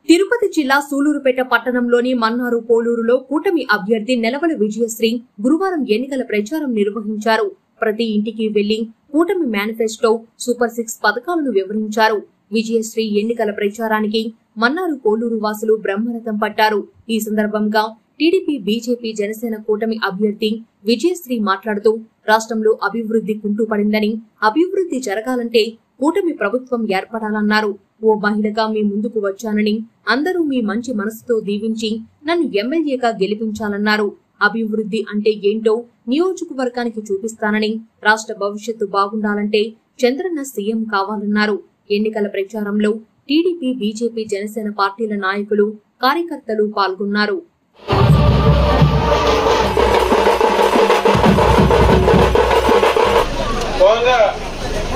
తిరుపతి జిల్లా సూలూరుపేట పట్టణంలోని మన్నారు పోలూరులో కూటమి అభ్యర్థి నెలవల విజయశ్రీ గురువారం ఎన్నికల ప్రచారం నిర్వహించారు. ప్రతి ఇంటికి వెళ్లి కూటమి మేనిఫెస్టో, సూపర్ 6 పథకాలను వివరించారు. విజయశ్రీ ఎన్నికల ప్రచారానికి మన్నారు పోలూరు వాసులు బ్రహ్మరథం పట్టారు. ఈ సందర్భంగా టీడీపీ, బీజేపీ, జనసేన కూటమి అభ్యర్థి విజయశ్రీ మాట్లాడుతూ రాష్ట్రంలో అభివృద్ధి కుంటుపడిందని, అభివృద్ధి జరగాలంటే కూటమి ప్రభుత్వం ఏర్పడాలన్నారు. ఓ మహిళగా మీ ముందుకు వచ్చానని, అందరూ మీ మంచి మనసుతో దీవించి నన్ను ఎమ్మెల్యేగా గెలిపించాలన్నారు. అభివృద్ధి అంటే ఏంటో నియోజకవర్గానికి చూపిస్తానని, రాష్ట్ర భవిష్యత్తు బాగుండాలంటే చంద్రన్న సీఎం కావాలన్నారు. ఎన్నికల ప్రచారంలో టీడీపీ, బీజేపీ, జనసేన పార్టీల నాయకులు, కార్యకర్తలు పాల్గొన్నారు.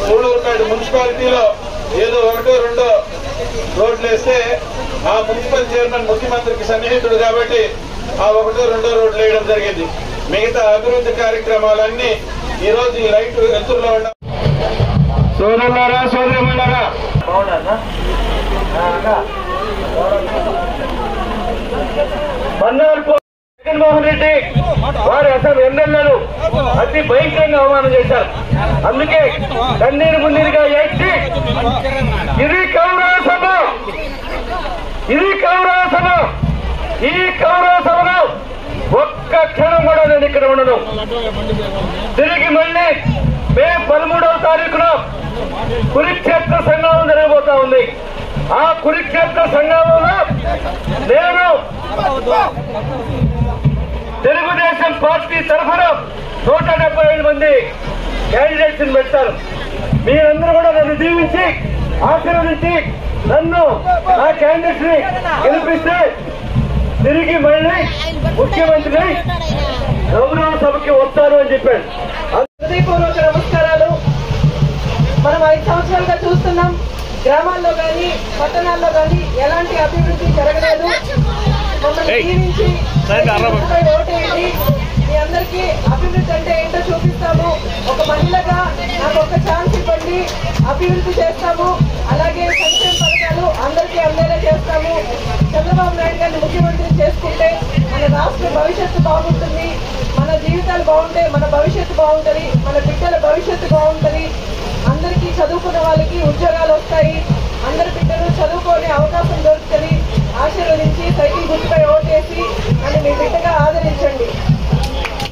సూళ్ళూరుపేట మున్సిపాలిటీలో ఏదో ఒకటో రెండో రోడ్లు వేస్తే ఆ మున్సిపల్ చైర్మన్ ముఖ్యమంత్రికి సన్నిహితుడు కాబట్టి ఆ ఒకటో రెండో రోడ్లు వేయడం జరిగింది. మిగతా అభివృద్ధి కార్యక్రమాలన్నీ ఈ రోజు ఈ లైట్ ఎత్తుల్లో ఉన్న సోదరులారా, సోదరిమణులారా, జగన్మోహన్ రెడ్డి వారి అసలు ఎమ్మెల్యేలు అతి భయంకరంగా అవమానం చేశారు. అందుకే కన్నీరు మున్నీరుగా ఏడ్చి ఇది కౌరవ సభ, ఇది కౌరవ సభ, ఈ కౌరవ సభలో ఒక్క క్షణం కూడా నేను ఇక్కడ ఉండను. తిరిగి మళ్ళీ మే 13వ తారీఖున కురుక్షేత్ర సంగ్రామం జరగబోతా ఉంది. ఆ కురుక్షేత్ర సంగ్రామంలో నేను తెలుగుదేశం పార్టీ తరఫున 175 మంది క్యాండిడేట్స్ పెడతారు. మీరందరూ కూడా నన్ను దీవించి ఆశీర్వదించి నన్ను ఆ క్యాండిడేట్స్ ని గెలిపిస్తే తిరిగి మళ్ళీ ముఖ్యమంత్రి గౌరవ సభకి వస్తాను అని చెప్పాడు. హృదయపూర్వక నమస్కారాలు. మనం 5 సంవత్సరాలుగా చూస్తున్నాం, గ్రామాల్లో కానీ పట్టణాల్లో కానీ ఎలాంటి అభివృద్ధి జరగలేదు. మమ్మల్ని దీవించి ఓటేయండి, మీ అందరికీ అభివృద్ధి అంటే ఏంటో చూపిస్తాము. ఒక మహిళగా నాకు ఒక ఛాన్స్ ఇవ్వండి, అభివృద్ధి చేస్తాము. అలాగే సంక్షేమ పథకాలు అందరికీ అందేలా చేస్తాము. చంద్రబాబు నాయుడు గారిని ముఖ్యమంత్రి చేసుకుంటే మన రాష్ట్ర భవిష్యత్తు బాగుంటుంది, మన జీవితాలు బాగుంటే మన భవిష్యత్తు బాగుంటుంది, మన బిడ్డల భవిష్యత్తు బాగుంటుంది. అందరికీ చదువుకున్న వాళ్ళకి ఉద్యోగాలు వస్తాయి, అందరి బిడ్డలు చదువుకోనే అవకాశం దొరుకుతుంది. ఆశీర్వదించి సైకిల్ గుర్తుపై ఓటేసి నన్ను మీ బిడ్డగా ఆదరించండి.